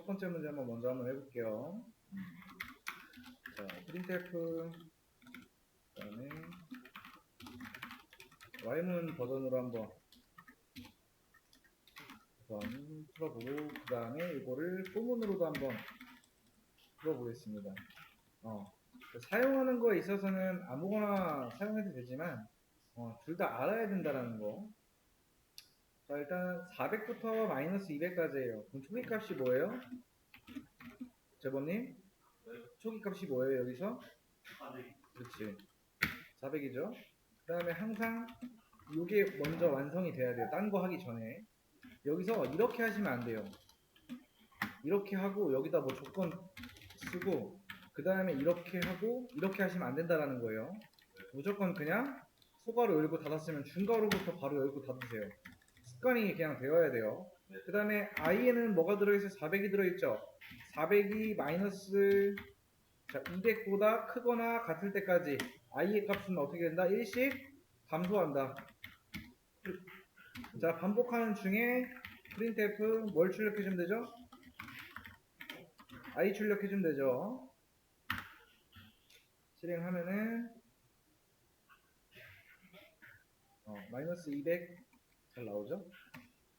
첫 번째 문제 먼저 한번 해볼게요. 자, printf 그다음에 y문 버전으로 한번 우선 풀어보고 그 다음에 이거를 포문으로도 한번 풀어보겠습니다. 사용하는 거에 있어서는 아무거나 사용해도 되지만 둘 다 알아야 된다는 거. 자, 일단 400부터 마이너스 200까지예요. 그럼 초기값이 뭐예요? 제보님? 초기값이 뭐예요 여기서? 400. 그렇지. 400이죠. 그 다음에 항상 이게 먼저 완성이 돼야 돼요. 딴 거 하기 전에. 여기서 이렇게 하시면 안 돼요. 이렇게 하고 여기다 뭐 조건 쓰고 그 다음에 이렇게 하고 이렇게 하시면 안 된다라는 거예요. 무조건 그냥 소괄호 열고 닫았으면 중괄호부터 바로 열고 닫으세요. 습관이 그냥 되어야 돼요. 그 다음에 i에는 뭐가 들어있어요? 400이 들어있죠. 400이 마이너스 200보다 크거나 같을 때까지 i의 값은 어떻게 된다? 일씩 감소한다. 자, 반복하는 중에 printf 뭘 출력해주면 되죠? i 출력해주면 되죠. 실행하면은 마이너스 200 잘 나오죠?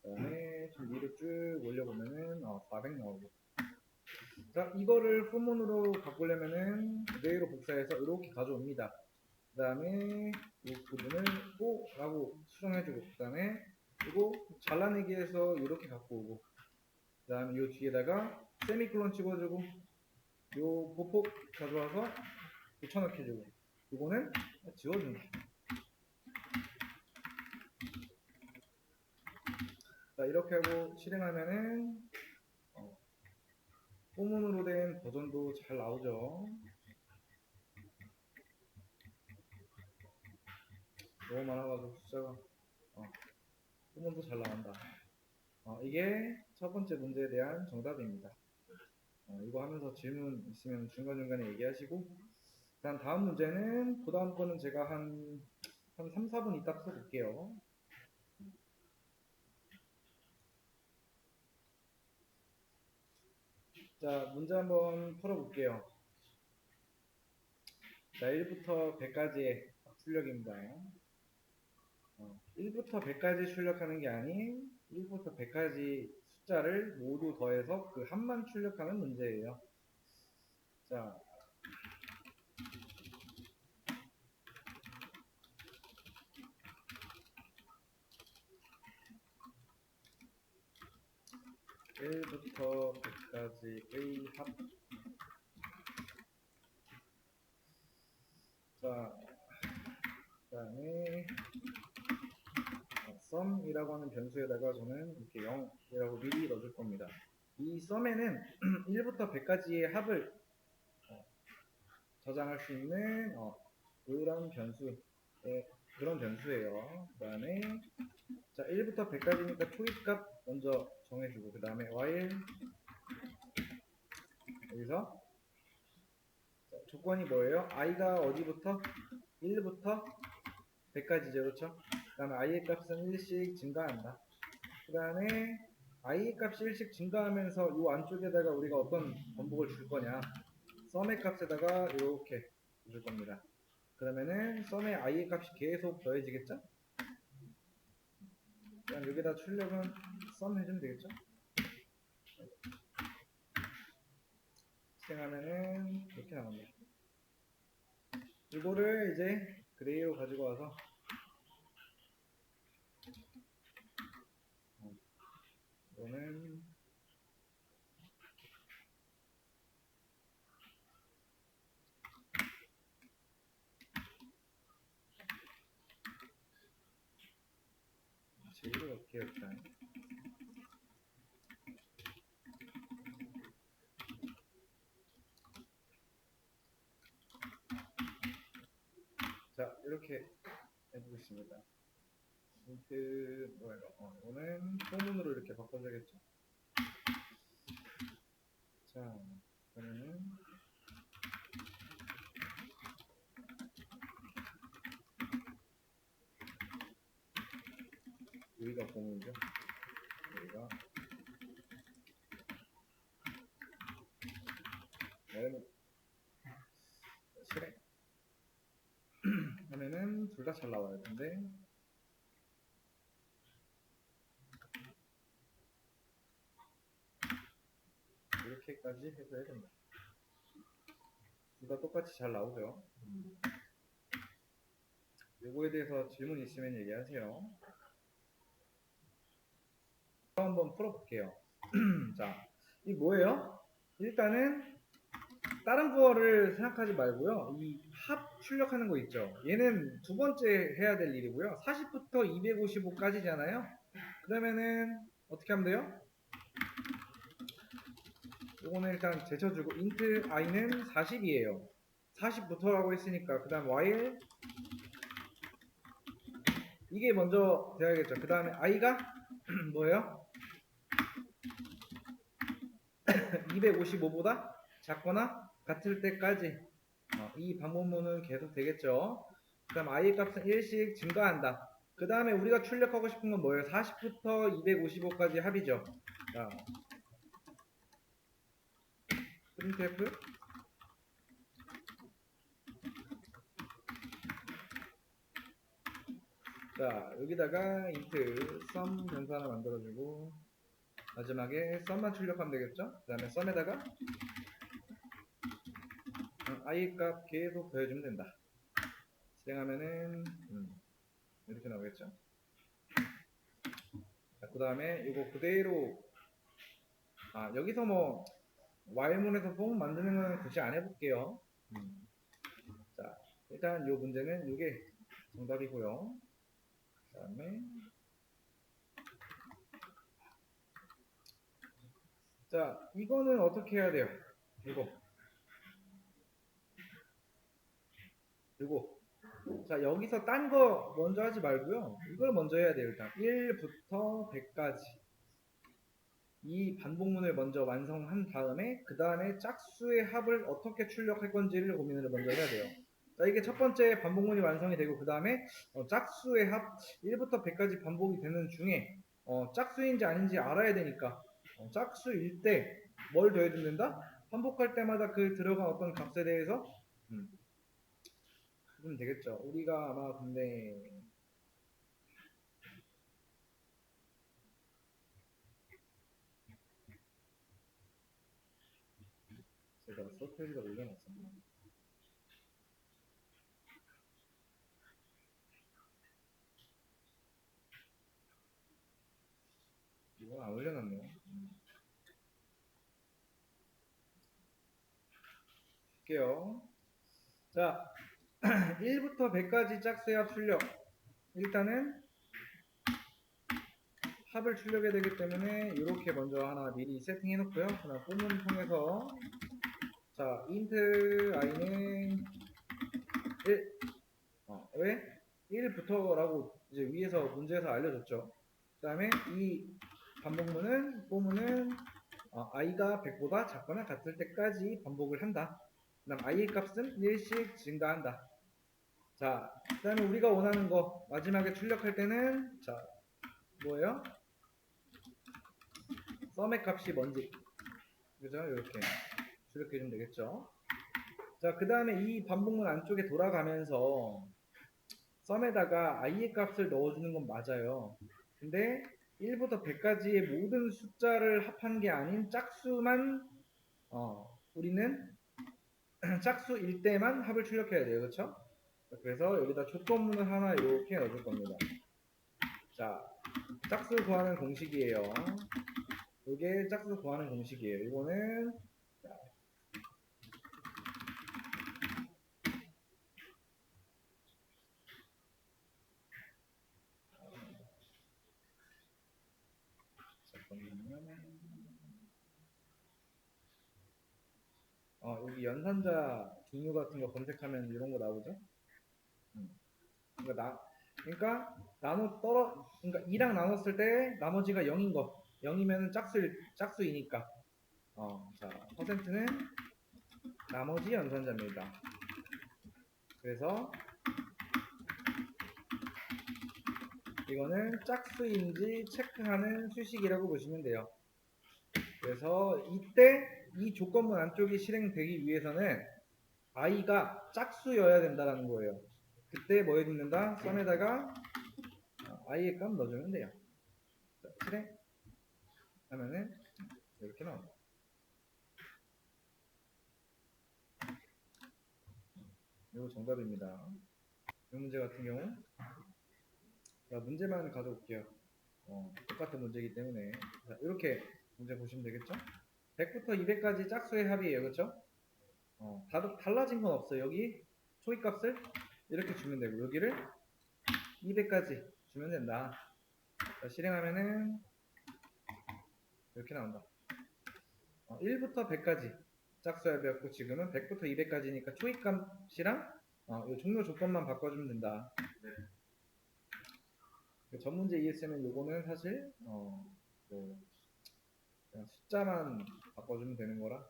그 다음에 좀 위로 쭉 올려보면은 400 나오고. 자, 이거를 포문으로 바꾸려면은 그대로 복사해서 이렇게 가져옵니다. 그 다음에 이 부분을 오 라고 수정해주고 그 다음에 이거 잘라내기해서 이렇게 갖고 오고 그 다음에 이 뒤에다가 세미콜론 찍어주고 요 보폭 가져와서 붙여넣기 해주고 이거는 지워준다. 자, 이렇게 하고 실행하면은 포문으로 된 버전도 잘 나오죠. 너무 많아가지고 숫자가 포문도 잘 나온다. 이게 첫 번째 문제에 대한 정답입니다. 이거 하면서 질문 있으면 중간중간에 얘기하시고 일단 다음 문제는 그 다음 거는 제가 한 3, 4분 이따 풀어볼게요. 자, 문제 한번 풀어볼게요. 자, 1부터 100까지의 출력입니다. 1부터 100까지 출력하는 게 아닌 1부터 100까지 숫자를 모두 더해서 그 합만 출력하는 문제예요. 자, (1부터 100까지의 합) 자, 그 다음에 sum이라고 하는 변수에다가 저는 이렇게 0이라고 미리 넣어줄 겁니다. 이 sum에는 1부터 100까지의 합을 저장할 수 있는 그런 변수예요. 그 다음에 자 1부터 100까지니까 초기값 먼저 정해주고 그 다음에 while 여기서 조건이 뭐예요? i가 어디부터? 1부터 100까지죠. 그렇죠? 그 다음에 i의 값은 1씩 증가한다. 그 다음에 i의 값이 1씩 증가하면서 이 안쪽에다가 우리가 어떤 번복을 줄 거냐 sum의 값에다가 이렇게 줄 겁니다. 그러면은 sum의 i의 값이 계속 더해지겠죠? 그럼 여기다 출력은 sum 해주면 되겠죠? 실행하면은 이렇게 나옵니다. 이거를 이제 그레이로 가지고 와서 이거는 제일로 갈게요 일단. 자 이렇게 해보겠습니다. 이거는 포문으로 이렇게 바꿔줘야겠죠. 자 그러면은 여기가 포문이죠. 여기가 왜냐면 실행 하면은 둘 다 잘 나와요. 근데 이렇게까지 해줘야 된다. 둘 다 똑같이 잘 나오죠. 요거에 대해서 질문 있으면 얘기하세요. 한번 풀어볼게요. 자, 이 뭐예요? 일단은 다른 거를 생각하지 말고요. 이 합 출력하는 거 있죠. 얘는 두 번째 해야 될 일이고요. 40부터 255까지잖아요. 그러면은 어떻게 하면 돼요? 요거는 일단 제쳐주고 int i는 40이에요. 40부터라고 했으니까 그 다음 while 이게 먼저 돼야겠죠. 그 다음에 i가 뭐예요? 255보다 작거나 같을 때까지 이 반복문은 계속 되겠죠. 그 다음 i 값은 1씩 증가한다. 그 다음에 우리가 출력하고 싶은 건 뭐예요? 40부터 255까지 합이죠. 자, printf 자, 여기다가 int sum 변수 하나 만들어주고 마지막에 sum만 출력하면 되겠죠? 그 다음에 sum에다가 i 값 계속 더해주면 된다. 실행하면은 이렇게 나오겠죠? 그 다음에 이거 그대로 여기서 뭐 while문에서 뽕 만드는 거는 굳이 안 해볼게요. 자, 일단 이 문제는 이게 정답이고요. 그 다음에 자, 이거는 어떻게 해야 돼요? 이거 자, 여기서 딴 거 먼저 하지 말고요. 이걸 먼저 해야 돼요. 일단 1부터 100까지 이 반복문을 먼저 완성한 다음에 그 다음에 짝수의 합을 어떻게 출력할 건지를 고민을 먼저 해야 돼요. 자, 이게 첫 번째 반복문이 완성이 되고 그 다음에 짝수의 합 1부터 100까지 반복이 되는 중에 짝수인지 아닌지 알아야 되니까 짝수일 때 뭘 더해주면 된다? 반복할 때마다 그 들어간 어떤 값에 대해서 해주면 되겠죠. 우리가 아마 근데 제가 서페이지에 올려놨었나? 이건 안 올려놨네요. 할게요. 자, 1부터 100까지 짝수의 합 출력. 일단은 합을 출력해야 되기 때문에 이렇게 먼저 하나 미리 세팅해 놓고요. 그다음 포문 통해서 자, int i는 1. 왜? 1부터라고 이제 위에서 문제에서 알려줬죠. 그 다음에 이 반복문은 포문은 i가 100보다 작거나 같을 때까지 반복을 한다. 그 다음 i의 값은 1씩 증가한다. 자, 그 다음에 우리가 원하는 거 마지막에 출력할 때는 자, 뭐예요? 썸의 값이 뭔지 그죠? 이렇게 출력해주면 되겠죠. 자, 그 다음에 이 반복문 안쪽에 돌아가면서 썸에다가 i의 값을 넣어주는 건 맞아요. 근데 1부터 100까지의 모든 숫자를 합한 게 아닌 짝수만 우리는 짝수일 때만 합을 출력해야 돼요. 그렇죠? 그래서 여기다 조건문을 하나 이렇게 넣어줄 겁니다. 자, 짝수 구하는 공식이에요. 이게 짝수 구하는 공식이에요. 이거는 여기 연산자 종류 같은 거 검색하면 이런 거 나오죠? 그러니까 그러니까 2랑 나눴을 때 나머지가 0인 거. 0이면 짝수이니까. 자, 퍼센트는 나머지 연산자입니다. 그래서 이거는 짝수인지 체크하는 수식이라고 보시면 돼요. 그래서 이때 이 조건문 안쪽이 실행되기 위해서는 i가 짝수여야 된다는 거예요. 그때 뭐 해줍는다? 썸에다가 i의 값 넣어주면 돼요. 자, 실행 하면은 이렇게 나옵니다. 이거 정답입니다. 이 문제 같은 경우 자, 문제만 가져올게요. 똑같은 문제이기 때문에 자, 이렇게 문제 보시면 되겠죠? 100부터 200까지 짝수의 합이에요. 그렇죠? 달라진 건 없어요. 여기 초기값을 이렇게 주면 되고 여기를 200까지 주면 된다. 자, 실행하면은 이렇게 나온다. 1부터 100까지 짝수의 합이었고 지금은 100부터 200까지니까 초기값이랑 이 종료 조건만 바꿔주면 된다. 전 문제 ES는 요거는 사실 그냥 숫자만 바꿔주면 되는 거라.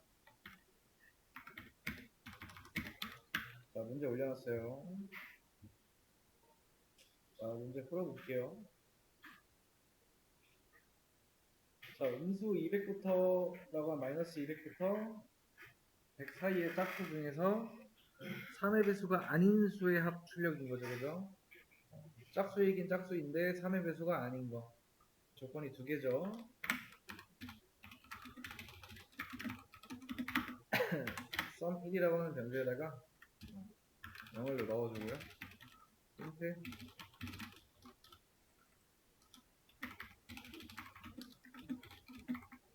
자, 문제 올려놨어요. 자, 문제 풀어볼게요. 자, 음수 200부터라고 한 마이너스 200부터 100 사이의 짝수 중에서 3의 배수가 아닌 수의 합 출력인 거죠. 그죠? 짝수이긴 짝수인데 3의 배수가 아닌 거. 조건이 두 개죠. sum 1이라고 하는 변수에다가 0을 넣어주고요. int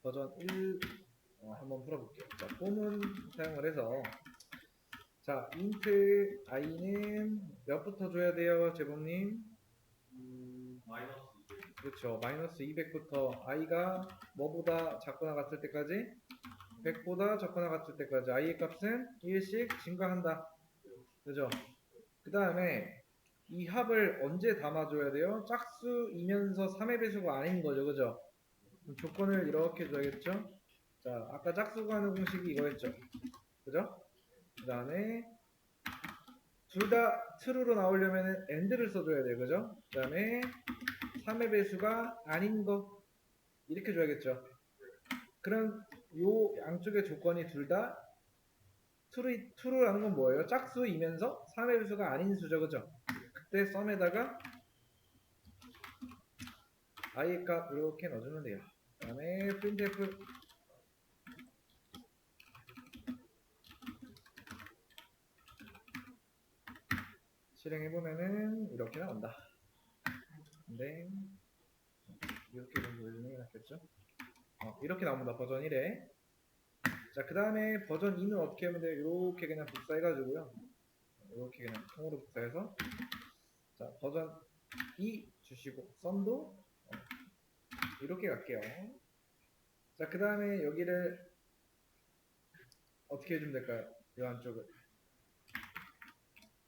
버전 1 한번 풀어볼게요. 자, 폼은 사용을 해서 자, int i는 몇부터 줘야 돼요, 제범님? 마이너스 그렇죠. 마이너스 200부터 i가 뭐보다 작거나 같을 때까지 100보다 작거나 같을 때까지 i의 값은 1씩 증가한다. 그죠? 그 다음에 이 합을 언제 담아줘야 돼요? 짝수이면서 3의 배수가 아닌 거죠. 그죠? 그럼 조건을 이렇게 줘야겠죠? 자, 아까 짝수 구하는 공식이 이거였죠. 그죠? 그 다음에 둘 다 true로 나오려면 and를 써줘야 돼요. 그죠? 그 다음에 3의 배수가 아닌 거 이렇게 줘야겠죠. 그럼 요 양쪽의 조건이 둘 다 true라는 건 뭐예요? 짝수이면서 3의 배수가 아닌 수죠. 그죠? 그때 sum에다가 i의 값 이렇게 넣어주면 돼요. 그 다음에 printf 실행해보면은 이렇게 나온다. 근데 이렇게 좀 보여주는 게 낫겠죠? 이렇게 나옵니다. 버전 1에. 자, 그 다음에 버전 2는 어떻게 하면 돼요? 이렇게 그냥 복사해가지고요. 이렇게 그냥 통으로 복사해서 자, 버전 2 주시고 썸도 이렇게 갈게요. 자, 그 다음에 여기를 어떻게 해주면 될까요? 이 안쪽을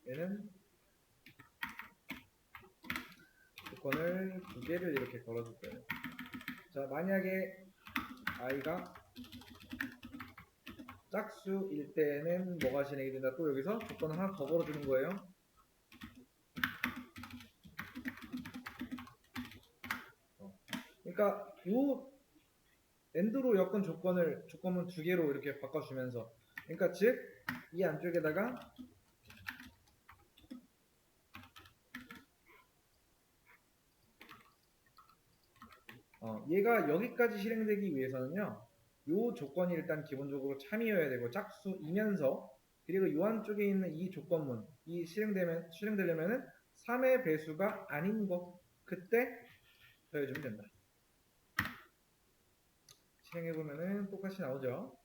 얘는 조건을 두 개를 이렇게 걸어줄 거예요. 자, 만약에 i가 짝수일 때는 뭐가 진행이 된다? 또 여기서 조건을 하나 더 걸어주는 거예요. 그러니까 요 end로 엮은 조건문 두 개로 이렇게 바꿔주면서 그러니까 즉 이 안쪽에다가 얘가 여기까지 실행되기 위해서는요 요 조건이 일단 기본적으로 참이어야 되고 짝수이면서 그리고 요 안쪽에 있는 이 조건문 이 실행되려면은 3의 배수가 아닌 거 그때 더해주면 된다. 실행해보면은 똑같이 나오죠.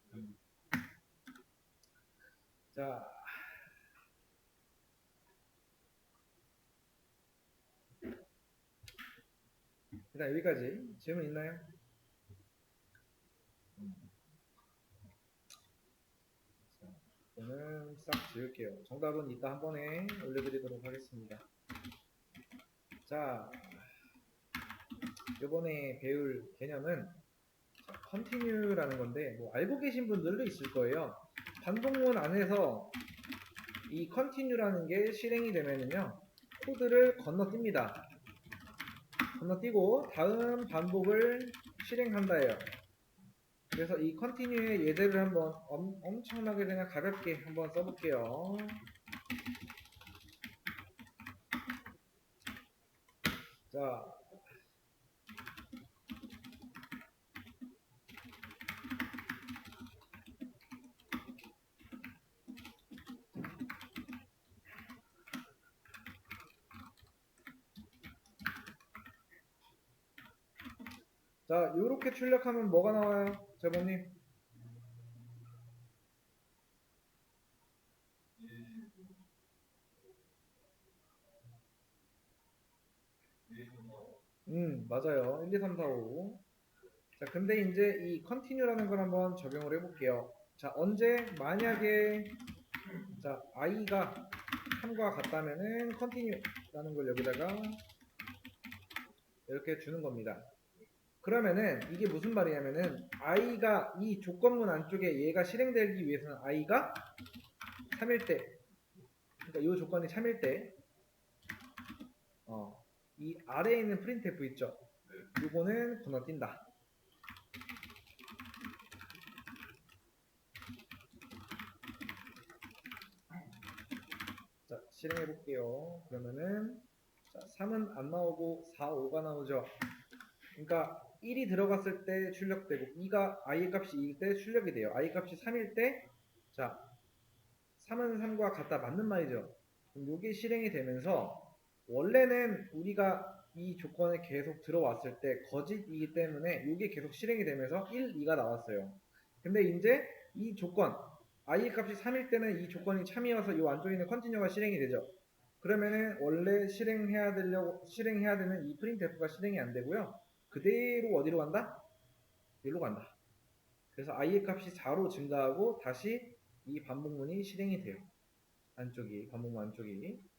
자, 일단 여기까지 질문 있나요? 자, 저는 싹 지울게요. 정답은 이따 한 번에 올려드리도록 하겠습니다. 자, 이번에 배울 개념은 continue라는 건데 뭐 알고 계신 분들도 있을 거예요. 반복문 안에서 이 continue라는 게 실행이 되면은요 코드를 건너뜁니다. 건너뛰고 다음 반복을 실행한다예요. 그래서 이 컨티뉴의 예제를 한번 엄청나게 그냥 가볍게 한번 써볼게요. 자, 자, 요렇게 출력하면 뭐가 나와요, 제보님? 맞아요. 1, 2, 3, 4, 5. 자, 근데 이제 이 continue라는 걸 한번 적용을 해볼게요. 자, 언제 만약에 자 i가 3과 같다면은 continue라는 걸 여기다가 이렇게 주는 겁니다. 그러면은 이게 무슨 말이냐면은 i가 이 조건문 안쪽에 얘가 실행되기 위해서는 i가 3일 때, 그러니까 이 조건이 3일 때, 이 아래에 있는 printf 있죠? 요거는 건너뛴다. 자, 실행해 볼게요. 그러면은 자, 3은 안 나오고 4, 5가 나오죠. 그러니까 1이 들어갔을 때 출력되고 2가 i 값이 2일 때 출력이 돼요. i 값이 3일 때 자, 3은 3과 같다 맞는 말이죠. 그럼 이게 실행이 되면서 원래는 우리가 이 조건에 계속 들어왔을 때 거짓이기 때문에 이게 계속 실행이 되면서 1, 2가 나왔어요. 근데 이제 이 조건 i 값이 3일 때는 이 조건이 참이어서 이 안쪽에 있는 컨티뉴가 실행이 되죠. 그러면은 원래 실행해야 되는 이 printf가 실행이 안 되고요. 그대로 어디로 간다? 여기로 간다. 그래서 i의 값이 4로 증가하고 다시 이 반복문이 실행이 돼요. 반복문 안쪽이.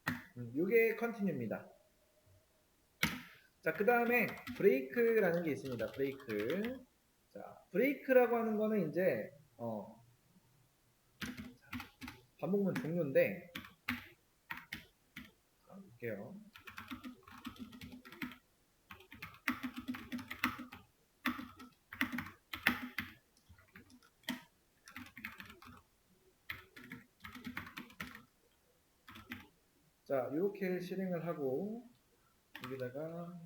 요게 컨티뉴입니다. 자, 그 다음에 브레이크라는 게 있습니다. 브레이크. 자, 브레이크라고 하는 거는 이제, 반복문 종류인데, 자, 볼게요. 자, 이렇게 실행을 하고, 여기다가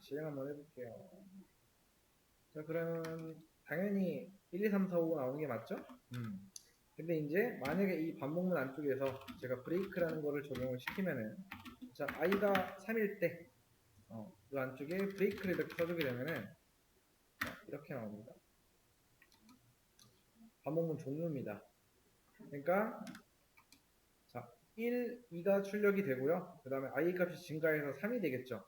실행 한번 해볼게요. 자, 그러면 당연히 1, 2, 3, 4, 5 나오는 게 맞죠? 근데 이제 만약에 이 반복문 안쪽에서 제가 브레이크라는 거를 적용을 시키면은 자, i가 3일 때 이 안쪽에 브레이크를 이렇게 써주게 되면은 이렇게 나옵니다. 반복문 종류입니다. 그러니까 자, 1, 2가 출력이 되고요. 그 다음에 i 값이 증가해서 3이 되겠죠.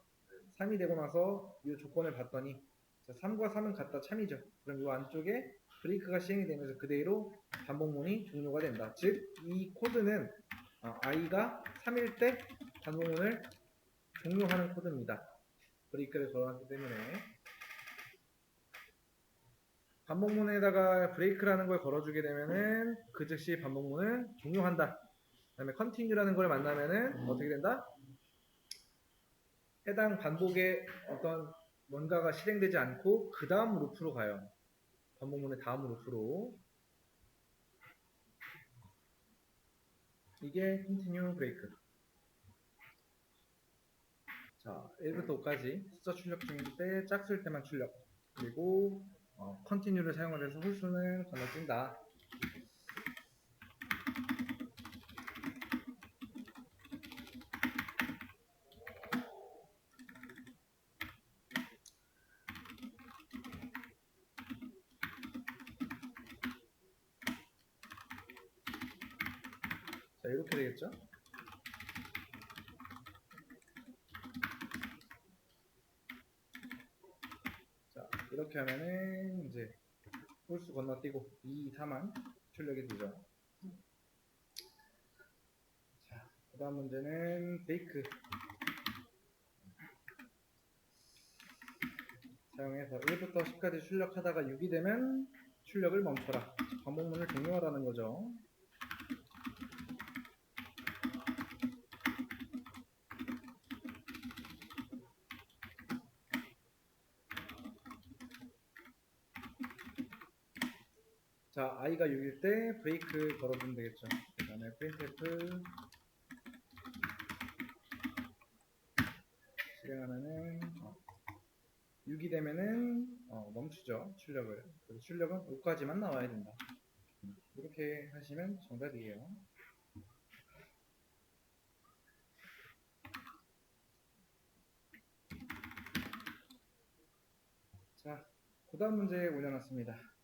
3이 되고 나서 이 조건을 봤더니 자, 3과 3은 같다 참이죠. 그럼 이 안쪽에 브레이크가 시행이 되면서 그대로 반복문이 종료가 된다. 즉, 이 코드는 i가 3일 때 반복문을 종료하는 코드입니다. 브레이크를 걸어놨기 때문에 반복문에다가 브레이크라는 걸 걸어주게 되면은 그 즉시 반복문을 종료한다. 그 다음에 continue라는 걸 만나면은 어떻게 된다? 해당 반복에 어떤 뭔가가 실행되지 않고 그 다음 루프로 가요. 반복문의 다음 루프로. 이게 continue break. 자, 1부터 5까지 숫자 출력 중일 때 짝수일 때만 출력. 그리고 continue를 사용을 해서 홀수는 건너뛴다. 자, 이렇게 되겠죠? 자, 이렇게 하면은 이제 홀수 건너뛰고 2, 3만 출력이 되죠. 자, 그 다음 문제는 break 사용해서 1부터 10까지 출력하다가 6이 되면 출력을 멈춰라. 반복문을 종료하라는 거죠. 자, i가 6일 때 브레이크 걸어주면 되겠죠. 그 다음에 printf 실행하면은 6이 되면은 멈추죠. 출력을. 그래서 출력은 5까지만 나와야 된다. 이렇게 하시면 정답이에요. 자, 그 다음 문제 올려놨습니다.